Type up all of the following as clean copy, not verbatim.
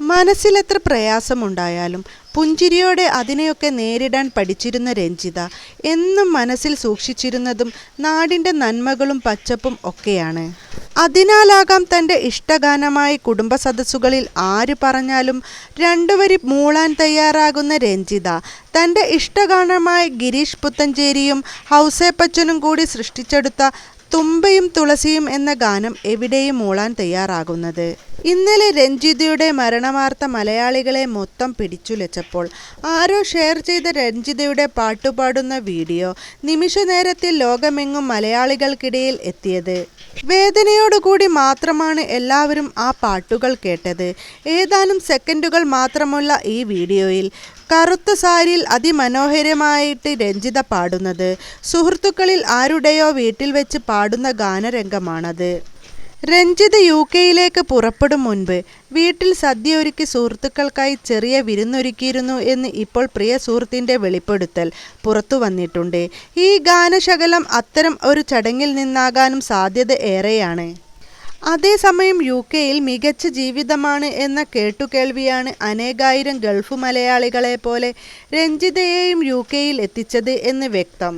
മനസ്സിലെത്ര പ്രയാസമുണ്ടായാലും പുഞ്ചിരിയോടെ അതിനെയൊക്കെ നേരിടാൻ പഠിച്ചിരുന്ന രഞ്ജിത എന്നും മനസ്സിൽ സൂക്ഷിച്ചിരുന്നതും നാടിൻ്റെ നന്മകളും പച്ചപ്പും ഒക്കെയാണ്. അതിനാലാകാം തൻ്റെ ഇഷ്ടഗാനമായി കുടുംബസദസ്സുകളിൽ ആര് പറഞ്ഞാലും രണ്ടുവരി മൂളാൻ തയ്യാറാകുന്ന രഞ്ജിത തൻ്റെ ഇഷ്ടഗാനമായി ഗിരീഷ് പുത്തഞ്ചേരിയും ഹൗസേപ്പച്ചനും കൂടി സൃഷ്ടിച്ചെടുത്ത തുമ്പയും തുളസിയും എന്ന ഗാനം എവിടെയും മൂളാൻ തയ്യാറാകുന്നത്. ഇന്നലെ രഞ്ജിതയുടെ മരണവാർത്ത മലയാളികളെ മൊത്തം പിടിച്ചുലച്ചപ്പോൾ ആരോ ഷെയർ ചെയ്ത രഞ്ജിതയുടെ പാട്ടുപാടുന്ന വീഡിയോ നിമിഷനേരത്തിൽ ലോകമെങ്ങും മലയാളികൾക്കിടയിൽ എത്തിയത്. വേദനയോടുകൂടി മാത്രമാണ് എല്ലാവരും ആ പാട്ടുകൾ കേട്ടത്. ഏതാനും സെക്കൻഡുകൾ മാത്രമുള്ള ഈ വീഡിയോയിൽ കറുത്ത സാരിയിൽ അതിമനോഹരമായിട്ട് രഞ്ജിത പാടുന്നത് സുഹൃത്തുക്കളിൽ ആരുടെയോ വീട്ടിൽ വെച്ച് പാടുന്ന ഗാനരംഗമാണത്. രഞ്ജിത UK-യിലേക്ക് പുറപ്പെടും മുൻപ് വീട്ടിൽ സദ്യ ഒരുക്കി സുഹൃത്തുക്കൾക്കായി ചെറിയ വിരുന്നൊരുക്കിയിരുന്നു എന്ന് ഇപ്പോൾ പ്രിയ സുഹൃത്തിൻ്റെ വെളിപ്പെടുത്തൽ പുറത്തു വന്നിട്ടുണ്ട്. ഈ ഗാനശകലം അത്തരം ഒരു ചടങ്ങിൽ നിന്നാകാനും സാധ്യത ഏറെയാണ്. അതേസമയം UK-യിൽ മികച്ച ജീവിതമാണ് എന്ന കേട്ടുകേൾവിയാണ് അനേകായിരം ഗൾഫ് മലയാളികളെ പോലെ രഞ്ജിതയെയും UK-യിൽ എത്തിച്ചത് എന്ന് വ്യക്തം.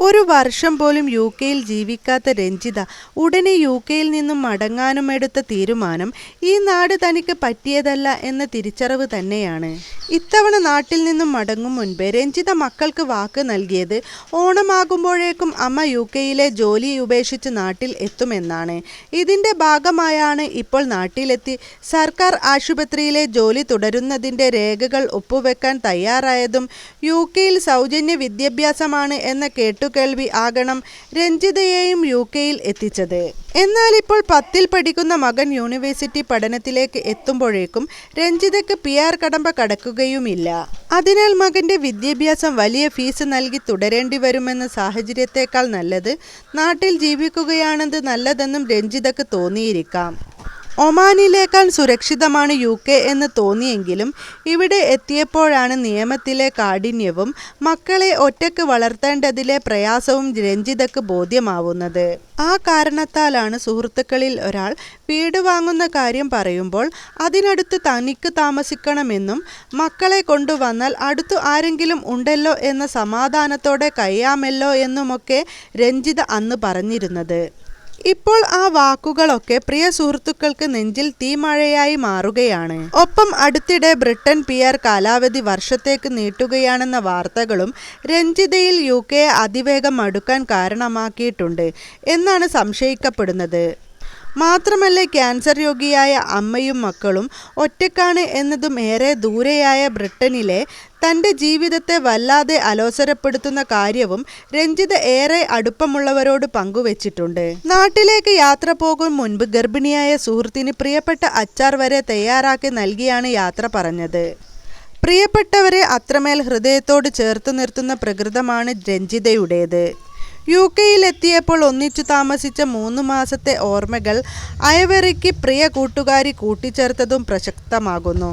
ഒരു വർഷം പോലും UK-യിൽ ജീവിക്കാത്ത രഞ്ജിത ഉടനെ UK-യിൽ നിന്നും മടങ്ങാനും എടുത്ത തീരുമാനം ഈ നാട് തനിക്ക് പറ്റിയതല്ല എന്ന തിരിച്ചറിവ് തന്നെയാണ്. ഇത്തവണ നാട്ടിൽ നിന്നും മടങ്ങും മുൻപേ രഞ്ജിത മക്കൾക്ക് വാക്ക് നൽകിയത് ഓണമാകുമ്പോഴേക്കും അമ്മ UK-യിലെ ജോലി ഉപേക്ഷിച്ച് നാട്ടിൽ എത്തുമെന്നാണ്. ഇതിൻ്റെ ഭാഗമായാണ് ഇപ്പോൾ നാട്ടിലെത്തി സർക്കാർ ആശുപത്രിയിലെ ജോലി തുടരുന്നതിൻ്റെ രേഖകൾ ഒപ്പുവെക്കാൻ തയ്യാറായതും. UK-യിൽ സൗജന്യ വിദ്യാഭ്യാസമാണ് എന്ന കേൾവി ആകണം രഞ്ജിതയെയും UK-യിൽ എത്തിച്ചത്. എന്നാൽ ഇപ്പോൾ 10ൽ പഠിക്കുന്ന മകൻ യൂണിവേഴ്സിറ്റി പഠനത്തിലേക്ക് എത്തുമ്പോഴേക്കും രഞ്ജിതയ്ക്ക് PR കടമ്പ കടക്കുകയുമില്ല. അതിനാൽ മകൻ്റെ വിദ്യാഭ്യാസം വലിയ ഫീസ് നൽകി തുടരേണ്ടി വരുമെന്ന സാഹചര്യത്തേക്കാൾ നല്ലത് നാട്ടിൽ ജീവിക്കുകയാണെന്ന് നല്ലതെന്നും രഞ്ജിതയ്ക്ക് തോന്നിയിരിക്കാം. ഒമാനിലേക്കാൾ സുരക്ഷിതമാണ് UK എന്ന് തോന്നിയെങ്കിലും ഇവിടെ എത്തിയപ്പോഴാണ് നിയമത്തിലെ കാഠിന്യവും മക്കളെ ഒറ്റയ്ക്ക് വളർത്തേണ്ടതിലെ പ്രയാസവും രഞ്ജിതയ്ക്ക് ബോധ്യമാവുന്നത്. ആ കാരണത്താലാണ് സുഹൃത്തുക്കളിൽ ഒരാൾ വീട് വാങ്ങുന്ന കാര്യം പറയുമ്പോൾ അതിനടുത്ത് തനിക്ക് താമസിക്കണമെന്നും മക്കളെ കൊണ്ടുവന്നാൽ അടുത്തു ആരെങ്കിലും ഉണ്ടല്ലോ എന്ന സമാധാനത്തോടെ കഴിയാമല്ലോ എന്നുമൊക്കെ രഞ്ജിത അന്ന് പറഞ്ഞിരുന്നത്. ഇപ്പോൾ ആ വാക്കുകളൊക്കെ പ്രിയ സുഹൃത്തുക്കൾക്ക് നെഞ്ചിൽ തീമഴയായി മാറുകയാണ്. ഒപ്പം അടുത്തിടെ ബ്രിട്ടൻ PR കാലാവധി വർഷത്തേക്ക് നീട്ടുകയാണെന്ന വാർത്തകളും രഞ്ജിതയിൽ UK അതിവേഗം അടുക്കാൻ കാരണമാക്കിയിട്ടുണ്ട് എന്നാണ് സംശയിക്കപ്പെടുന്നത്. മാത്രമല്ല ക്യാൻസർ രോഗിയായ അമ്മയും മക്കളും ഒറ്റക്കാണ് എന്നതും ഏറെ ദൂരെയായ ബ്രിട്ടനിലെ തൻ്റെ ജീവിതത്തെ വല്ലാതെ അലോസരപ്പെടുത്തുന്ന കാര്യവും രഞ്ജിത ഏറെ അടുപ്പമുള്ളവരോട് പങ്കുവച്ചിട്ടുണ്ട്. നാട്ടിലേക്ക് യാത്ര പോകും മുൻപ് ഗർഭിണിയായ സുഹൃത്തിന് പ്രിയപ്പെട്ട അച്ചാർ വരെ തയ്യാറാക്കി നൽകിയാണ് യാത്ര പറഞ്ഞത്. പ്രിയപ്പെട്ടവരെ അത്രമേൽ ഹൃദയത്തോട് ചേർത്തു നിർത്തുന്ന പ്രകൃതമാണ് രഞ്ജിതയുടേത്. UK-യിൽ എത്തിയപ്പോൾ ഒന്നിച്ചു താമസിച്ച 3 മാസത്തെ ഓർമ്മകൾ അയവറിക്ക് പ്രിയ കൂട്ടുകാരി കൂട്ടിച്ചേർത്തതും പ്രസക്തമാകുന്നു.